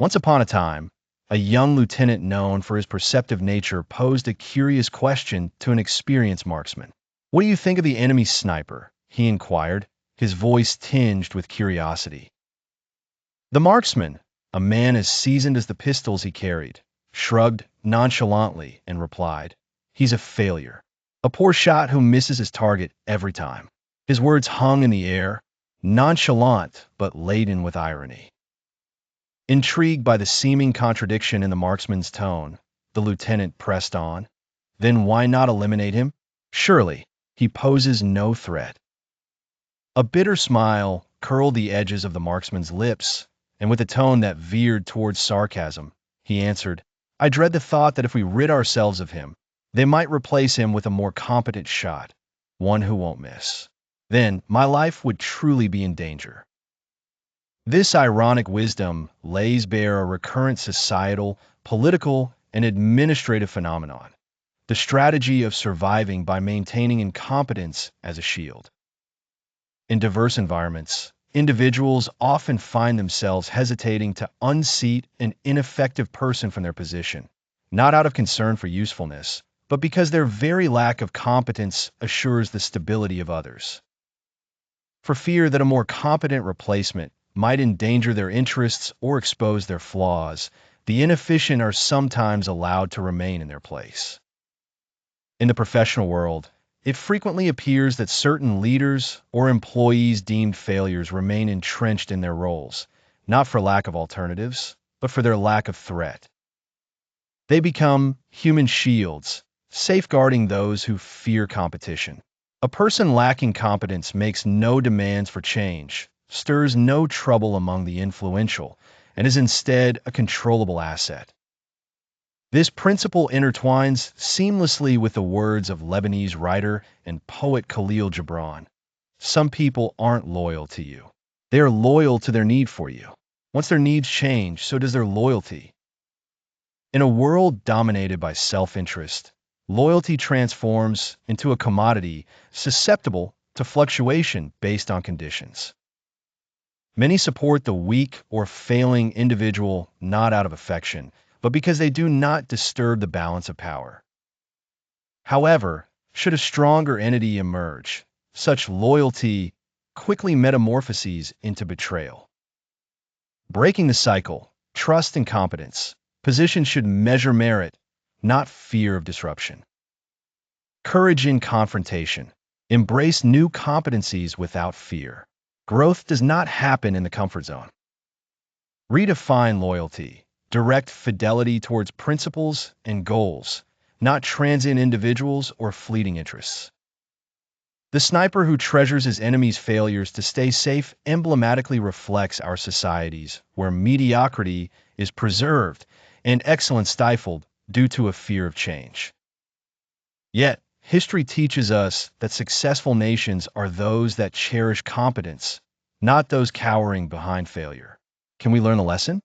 Once upon a time, a young lieutenant known for his perceptive nature posed a curious question to an experienced marksman. "What do you think of the enemy sniper?" he inquired, his voice tinged with curiosity. The marksman, a man as seasoned as the pistols he carried, shrugged nonchalantly and replied, "He's a failure. A poor shot who misses his target every time." His words hung in the air, nonchalant but laden with irony. Intrigued by the seeming contradiction in the marksman's tone, the lieutenant pressed on. "Then why not eliminate him? Surely, he poses no threat." A bitter smile curled the edges of the marksman's lips, and with a tone that veered towards sarcasm, he answered, "I dread the thought that if we rid ourselves of him, they might replace him with a more competent shot, one who won't miss. Then my life would truly be in danger." This ironic wisdom lays bare a recurrent societal, political, and administrative phenomenon: the strategy of surviving by maintaining incompetence as a shield. In diverse environments, individuals often find themselves hesitating to unseat an ineffective person from their position, not out of concern for usefulness, but because their very lack of competence assures the stability of others. For fear that a more competent replacement might endanger their interests or expose their flaws, the inefficient are sometimes allowed to remain in their place. In the professional world, it frequently appears that certain leaders or employees deemed failures remain entrenched in their roles, not for lack of alternatives, but for their lack of threat. They become human shields, safeguarding those who fear competition. A person lacking competence makes no demands for change, stirs no trouble among the influential, and is instead a controllable asset. This principle intertwines seamlessly with the words of Lebanese writer and poet Khalil Gibran. "Some people aren't loyal to you. They are loyal to their need for you. Once their needs change, so does their loyalty." In a world dominated by self-interest, loyalty transforms into a commodity susceptible to fluctuation based on conditions. Many support the weak or failing individual not out of affection, but because they do not disturb the balance of power. However, should a stronger entity emerge, such loyalty quickly metamorphoses into betrayal. Breaking the cycle, trust and competence, positions should measure merit, not fear of disruption. Courage in confrontation. Embrace new competencies without fear. Growth does not happen in the comfort zone. Redefine loyalty. Direct fidelity towards principles and goals, not transient individuals or fleeting interests. The sniper who treasures his enemy's failures to stay safe emblematically reflects our societies where mediocrity is preserved and excellence stifled due to a fear of change. Yet, history teaches us that successful nations are those that cherish competence, not those cowering behind failure. Can we learn a lesson?